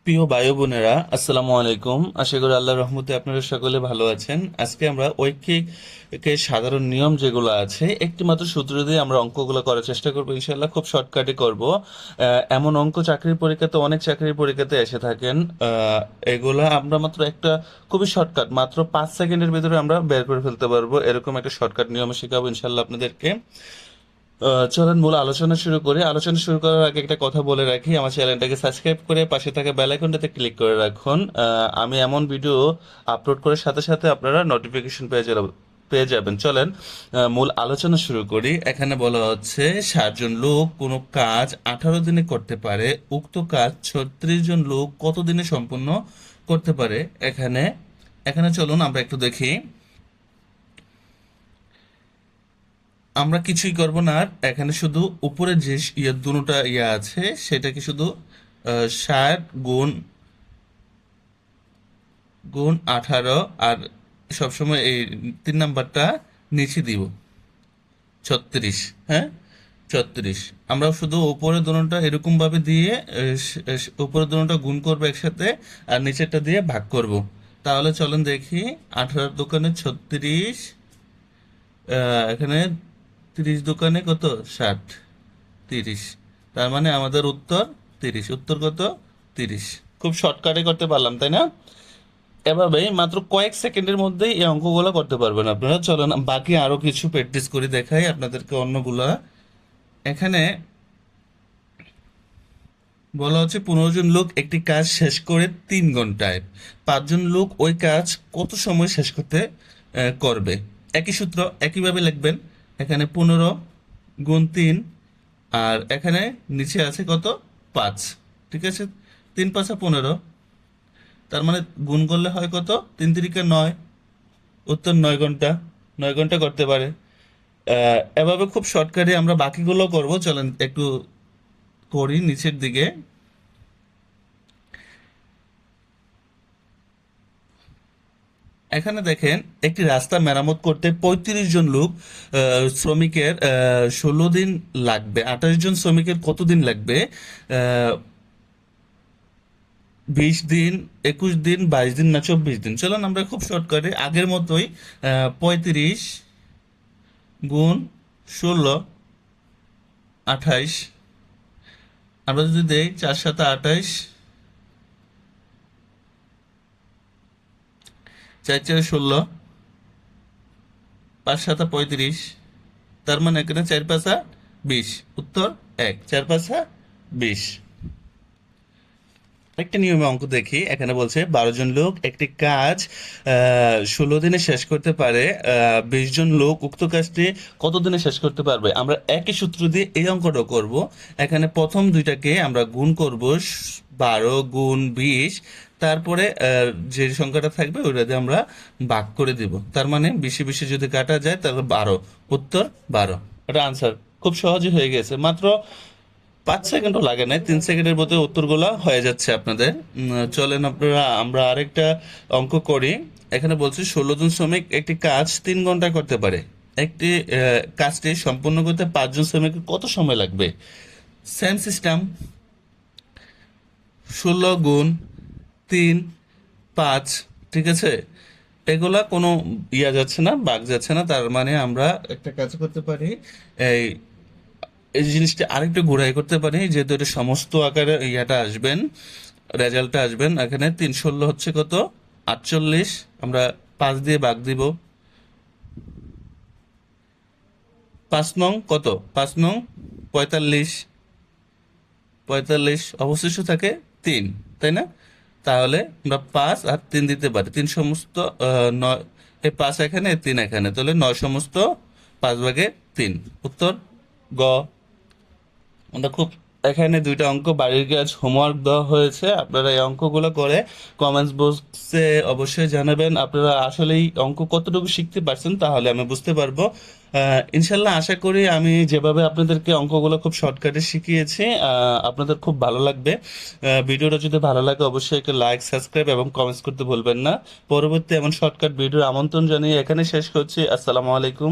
প্রিয় ভাই বোনেরা, আসসালামু আলাইকুম। আশা করি আল্লাহর রহমতে আপনারা সকলে ভালো আছেন। আজকে আমরা ঐকিক সাধারণ নিয়ম যেগুলো আছে একটি মাত্র সূত্র দিয়ে আমরা অঙ্কগুলো করার চেষ্টা করবো, ইনশাল্লাহ খুব শর্টকাটে করব। এমন অঙ্ক চাকরির পরীক্ষাতে, অনেক চাকরির পরীক্ষাতে এসে থাকেন। এগুলা আমরা মাত্র একটা খুবই শর্টকাট, মাত্র 5 সেকেন্ডের ভিতরে আমরা বের করে ফেলতে পারবো, এরকম একটা শর্টকাট নিয়ম শেখাবো ইনশাল্লাহ আপনাদেরকে। চলেন মূল আলোচনা শুরু করি। আলোচনা শুরু করার আগে একটা কথা বলে রাখি, আমার চ্যানেলটাকে সাবস্ক্রাইব করে পাশে থাকা বেল আইকনটাতে ক্লিক করে রাখুন। আমি এমন ভিডিও আপলোড করার সাথে সাথে আপনারা নোটিফিকেশন পেয়ে যাবেন। চলেন মূল আলোচনা শুরু করি। এখানে বলা হচ্ছে 60 জন লোক কোনো কাজ 18 দিনে করতে পারে, উক্ত কাজ 36 জন লোক কত দিনে সম্পূর্ণ করতে পারে। এখানে এখানে চলুন আমরা একটু দেখি। আমরা কিছুই করব না, আর এখানে শুধু উপরে যে দুটা আছে সেটাকে শুধু 60 গুণ গুণ 18, আর সবসময় এই 3 নাম্বারটা নিচে দিব 36। হ্যাঁ, 36। আমরা শুধু উপরে দুটোটা এরকম ভাবে দিয়ে উপরে দুটোটা গুণ করবো একসাথে, আর নিচেরটা দিয়ে ভাগ করব। তাহলে চলেন দেখি। 18 দোকানে 36, এখানে 30 দোকানে কত, 60, 30। তার মানে আমাদের উত্তর 30। উত্তর কত, 30। খুব শর্টকাটে করতে পারলাম, তাই না? এভাবেই মাত্র কয়েক সেকেন্ডের মধ্যেই এই অঙ্কগুলো করতে পারবেন আপনারা। চলেন বাকি আরো কিছু প্র্যাকটিস করে দেখাই আপনাদেরকে অন্যগুলা। এখানে বলা হচ্ছে 15 জন লোক একটি কাজ শেষ করে 3 ঘন্টায়, 5 জন লোক ওই কাজ কত সময় শেষ করতে করবে। একই সূত্র, একইভাবে লিখবেন। এখানে 15 গুণ 3, আর এখানে নিচে আছে কত, 5। ঠিক আছে, 3 × 5 = 15। তার মানে গুণ করলে হয় কত, 3 × 3 = 9। উত্তর 9 ঘন্টা। 9 ঘন্টা করতে পারে। এভাবে খুব শর্টকাটে আমরা বাকিগুলো করব। চলেন একটু করি নিচের দিকে। এখানে দেখেন, একটি রাস্তা মেরামত করতে 35 জন লোক শ্রমিকের 16 দিন লাগবে। 28 জন শ্রমিকের কত দিন লাগবে? 20 দিন, 21 দিন, 22 দিন, না 24 দিন? চলুন আমরা খুব শর্টকাটে আগের মতোই 35 গুণ 16, 28। আমরা যদি দেই 4×7 = 28, 4×4 = 16, 5×7 = 35। তার মানে এখানে 4×5 = 20। উত্তর 1। 4×5 = 20। একটা নিয়মে অঙ্ক দেখি। এখানে বলছে 12 জন লোক একটি কাজ 16 দিনে শেষ করতে পারে, 20 জন লোক উক্ত কাজটি কত দিনে শেষ করতে পারবে। আমরা একই সূত্র দিয়ে এই অঙ্কটা করব। এখানে প্রথম দুইটাকে আমরা গুণ করব, 12 গুণ 20। তারপরে যে সংখ্যাটা থাকবে ওইটা দিয়ে আমরা ভাগ করে দিব। তার মানে 20 যদি কাটা যায় তাহলে 12। উত্তর 12। এটা আনসার। খুব সহজে হয়ে গেছে, মাত্র 5 সেকেন্ডও লাগে না, 3 সেকেন্ডের মধ্যে উত্তরগুলা হয়ে যাচ্ছে আপনাদের। চলেন আপনারা আমরা আরেকটা অঙ্ক করি। এখানে বলছে 16 জন শ্রমিক একটি কাজ 3 ঘন্টায় করতে পারে। একটি কাজটি সম্পূর্ণ করতে 5 জন শ্রমিকের কত সময় লাগবে? Same system. 16 গুণ 3, 5। ঠিক আছে, এগুলা কোনো যাচ্ছে না, বাগ যাচ্ছে না। তার মানে আমরা একটা কাজ করতে পারি, এই এই জিনিসটা আরেকটু ঘোরাই করতে পারি, যেহেতু এটা সমস্ত আকারে আসবেন, রেজাল্টটা আসবেন। এখানে 3×16 হচ্ছে কত, 48। আমরা 5 দিয়ে ভাগ দিব। 5 নং কত, 5 নং 45। 45 অবশিষ্ট থাকে 3, তাই না? তাহলে আমরা 5 আর 3 দিতে পারি। 3 সমস্ত 9, এই 5 এখানে, 3 এখানে, তাহলে 9 সমস্ত 5 ভাগে 3। উত্তর গ। আমরা খুব, এখানে দুইটা অঙ্ক বাড়ির কাজ হোমওয়ার্ক দেওয়া হয়েছে, আপনারা এই অঙ্কগুলো করে কমেন্টস বক্সে অবশ্যই জানাবেন আপনারা আসলেই অঙ্ক কতটুকু শিখতে পারছেন, তাহলে আমি বুঝতে পারবো। ইনশাল্লাহ আশা করি আমি যেভাবে আপনাদেরকে অঙ্কগুলো খুব শর্টকাটে শিখিয়েছি আপনাদের খুব ভালো লাগবে। ভিডিওটা যদি ভালো লাগে অবশ্যই একটা লাইক, সাবস্ক্রাইব এবং কমেন্টস করতে ভুলবেন না। পরবর্তী এমন শর্টকাট ভিডিওর আমন্ত্রণ জানিয়ে এখানে শেষ করছি। আসসালামু আলাইকুম।